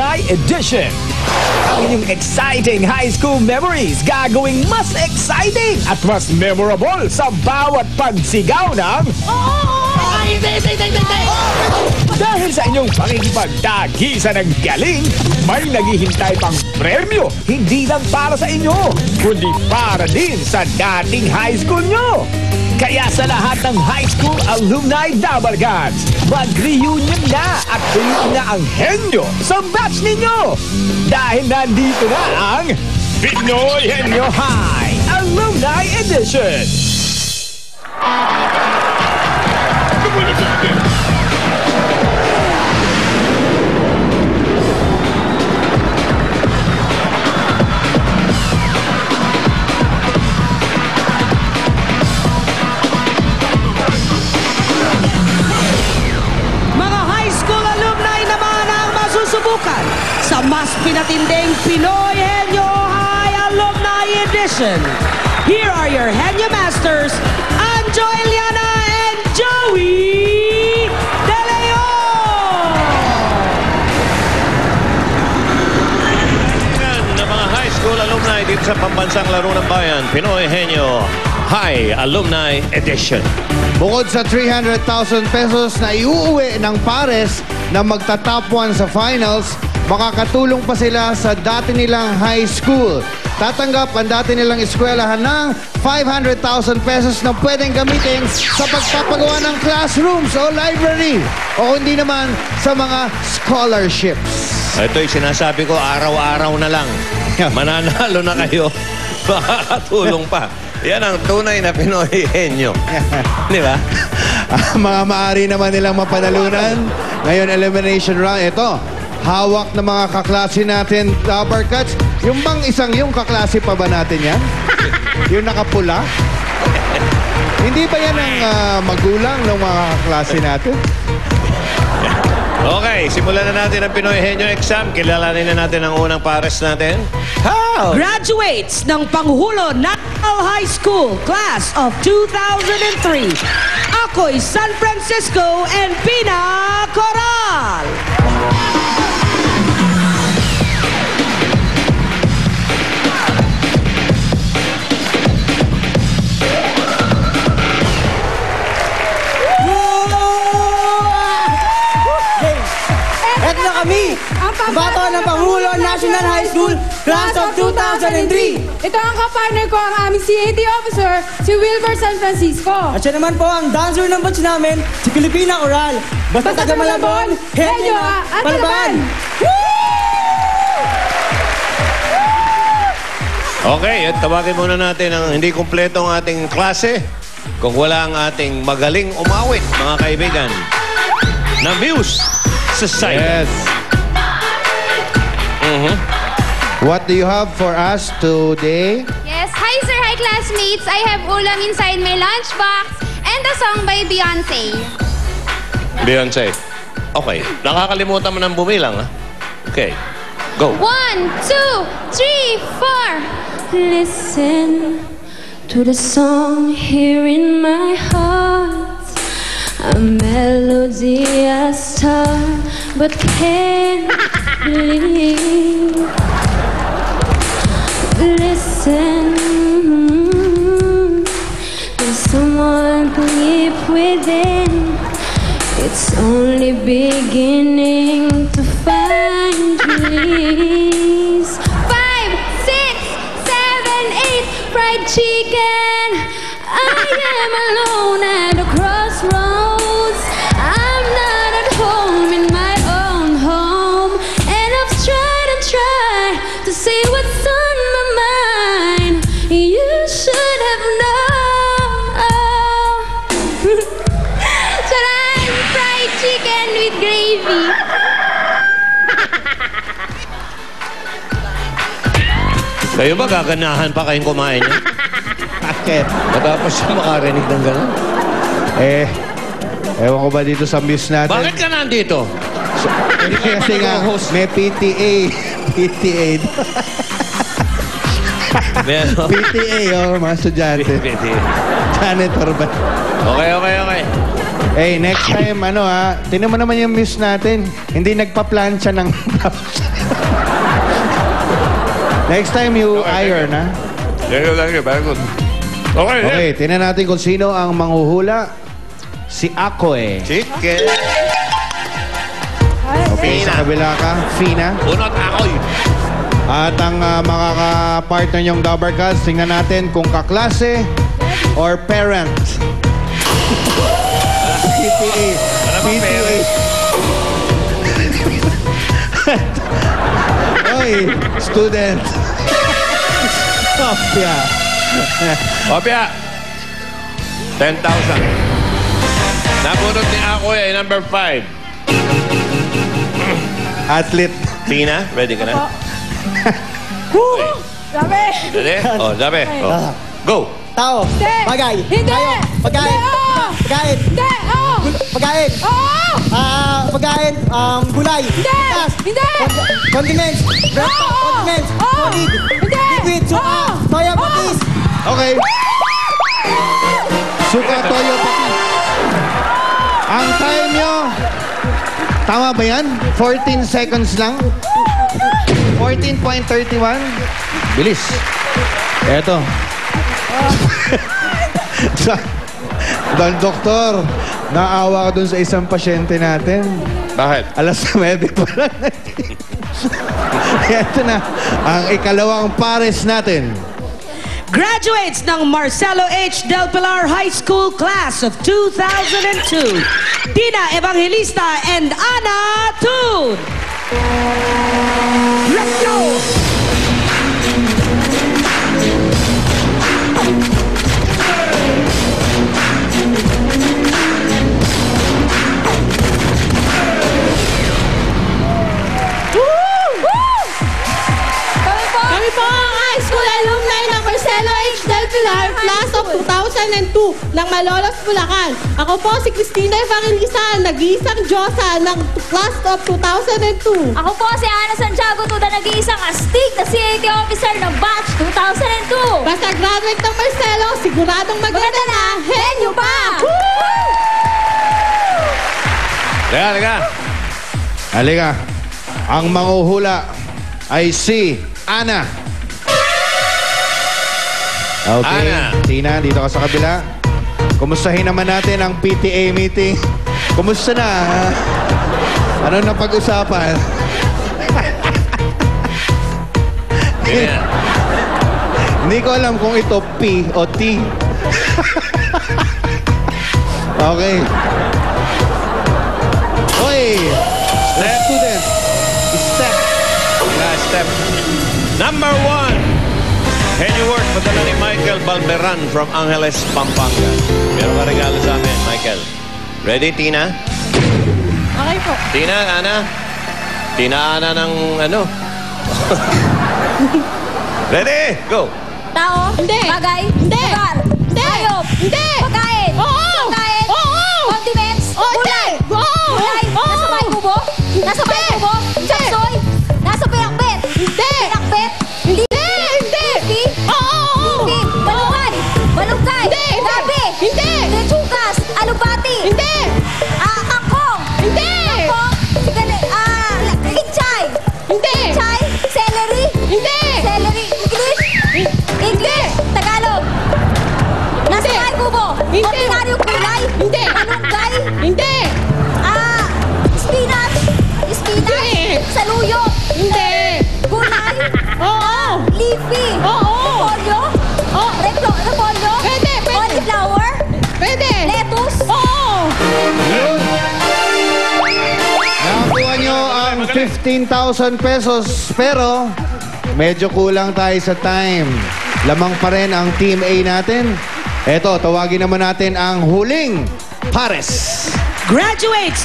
Alumni Edition. Ang inyong exciting high school memories gagawing mas exciting at mas memorable sa bawat pagsigaw ng... Dahil sa inyong pakikipagtagisa ng galing, may naghihintay pang premyo, hindi lang para sa inyo, kundi para din sa dating high school nyo. Kaya sa lahat ng high school alumni Dabargans, mag-reunion na at tuyuin na ang henyo sa batch ninyo. Dahil nandito na ang Pinoy Henyo High Alumni Edition. Sa mas pinatinding Pinoy Henyo High Alumni Edition. Here are your Henyo Masters, Anjoeliana and Joey De Leon! Yan ng mga high school alumni dito sa pambansang laro ng bayan, Pinoy Henyo High Alumni Edition. Bukod sa 300,000 pesos na iuuwi ng pares na magta-top 1 sa finals, makakatulong pa sila sa dati nilang high school. Tatanggap ang dati nilang eskwelahan ng 500,000 pesos na pwedeng gamitin sa pagpapagawa ng classrooms o library o hindi naman sa mga scholarships. Ito'y sinasabi ko, araw-araw na lang. Mananalo na kayo. Makakatulong pa. Yan ang tunay na Pinoy Henyo. Di ba? Mga maaari naman nilang mapanalunan. Ngayon, elimination round. Ito, hawak ng mga kaklase natin, Dabarcats. Yung bang isang yung kaklase pa ba natin yan? Yung nakapula? Hindi ba yan ang magulang ng mga kaklase natin? Okay, simulan na natin ang Pinoy Henyo exam. Kilalanin na natin ang unang pares natin. How? Graduates ng Panghulo National High School Class of 2003. Ako'y San Francisco and Pina Coral. Eto na kami, ang Bato ng Pangulo National High School, Class of 2003. Ito ang kapartner ko, ang aming CAT officer, si Wilbur San Francisco. At siya naman po ang dancer ng batch namin, si Filipina Coral. Basta taga Malabon, Henyo at Palaban! Okay, at tawagin muna natin ang hindi kumpleto ang ating klase kung wala ang ating magaling umawit, mga kaibigan, na Muse Society. Yes. What do you have for us today? Yes, hi sir, hi classmates. I have ulam inside my lunchbox and a song by Beyonce. Beyonce. Okay, nakakalimutan mo ng bumilang, ha? Okay, go. 1, 2, 3, 4. Listen to the song here in my heart. A melody I start but can't believe. Listen, there's someone deep within. It's only beginning to find release. 5, 6, 7, 8, fried chicken. I am alone at a crossroads. I'm not at home in my own home, and I've tried and tried to say what's on my mind. You should have known. Sarang fried chicken with gravy. Kayo ba gaganahan pa kayong kumain niya? Bakit? Matapos siya makarinig ng gano'n. Ewan ko ba dito sa Muse natin? Bakit ka nandito? Kasi nga, may PTA. PTA. PTA, mga estudyante. PTA. Janitor ba? Okay. Hey, next time, tinan mo naman yung miss natin. Hindi nagpa-plancha ng Next time, you iron, ha? Thank you. Very good. Okay, tinan natin kung sino ang manghuhula. Si Akoy. Chicken. Okay, sa kabila ka, Fina. Bunot Akoy. At ang makaka-partner niyong Dabber Cats, tingnan natin kung kaklase or parent. PTA. Ano ba parent? Oy, student. Kopya. Kopya. 10,000. Nabunot ni Akoy ay number 5. Athlete. Tina, ready ka na? Sabi! Ready? Oh, sabi. Oh. Go! Tao. Hindi! Bagay. Hindi! Hayop. Pagkain. Hindi! Oo! Pagkain. Hindi! Oo! Pagkain. Oo! Pagkain. Gulay. Hindi! Gas. Hindi! Condiments. Bread. Oo! Condiments. Oo! Solid. Hindi! Liquid. Suka. Oo! Soya Oo! patis. Okay. Suka, toyo, patis. Ang time nyo, tama ba yan? 14 seconds lang? 14.31? Bilis. Eto. Doktor, naawa ka dun sa isang pasyente natin. Bakit? Alas 9 pa lang. Eto na, ang ikalawang pares natin. Graduates ng Marcelo H. Del Pilar High School Class of 2002, Tina Evangelista and Ana Tud. Let's go! Kami po ang high school alumni ng Marcelo H. Del Pilar, class of 2002 ng Malolos, Bulacan. Ako po si Cristina Evangelista, nag-iisang Diyosa ng class of 2002. Ako po si Ana Santiago Tuda, nag-iisang astig na CAT officer ng batch 2002. Basta graduate ng Marcelo, siguradong maganda na. Henyo pa! Liga. Halika. Ang manghuhula ay si Ana. Okay. Ana. Tina, dito ka sa kabila. Kumustahin naman natin ang PTA meeting. Kumusta na? Ano na pag-usapan? Ganyan. Hindi ko alam kung ito P o T. Okay. Hoy! Left student. Step. Last step. Number 1. Henny Work, padala ni Michael Balberan from Angeles, Pampanga. Meron ka regalo sa amin, Michael. Ready, Tina? Okay po. Tina, Ana? Tina, Ana ng ano? Ready? Go! Tao? Hindi. Bagay? Hindi. Lugar? Hindi. Hayop? Hindi. Pagkain? Oo. Pagkain? Oo. Condiments? Oo, Gulay? hindi. Oo. Gulay? Oo. Nasa may kubo? Nasa may Hindi. kubo? Hindi. Chapsoy? Nasa pinakbet? Hindi. Pinakbet? Hindi. Hindi. Lipi? Oo. Lipi? Balungkay? Balungkay? Hindi. Gabi? Hindi. Lechugas? Alubati? Hindi. Kangkong? Hindi. Kangkong? Pichay? Hindi. Pichay? Celery? Hindi. Celery? English? English? Tagalog? Nasa Hindi. may kubo? Hindi. Ordinaryong kulay? Hindi. Malunggay? Hindi. Spinach? Spinach? Hindi. Saluyot? Hindi. Gulay? Oo. Leafy? Oo. Repolyo? Oo. Repolyo? Pwede, pwede. Cauliflower? Pwede. Lettuce? Oo. Yun. Nakakuha nyo ang 15,000 pesos. Pero, medyo kulang tayo sa time. Lamang pa rin ang Team A natin. Eto, tawagin naman natin ang huling pares. Graduates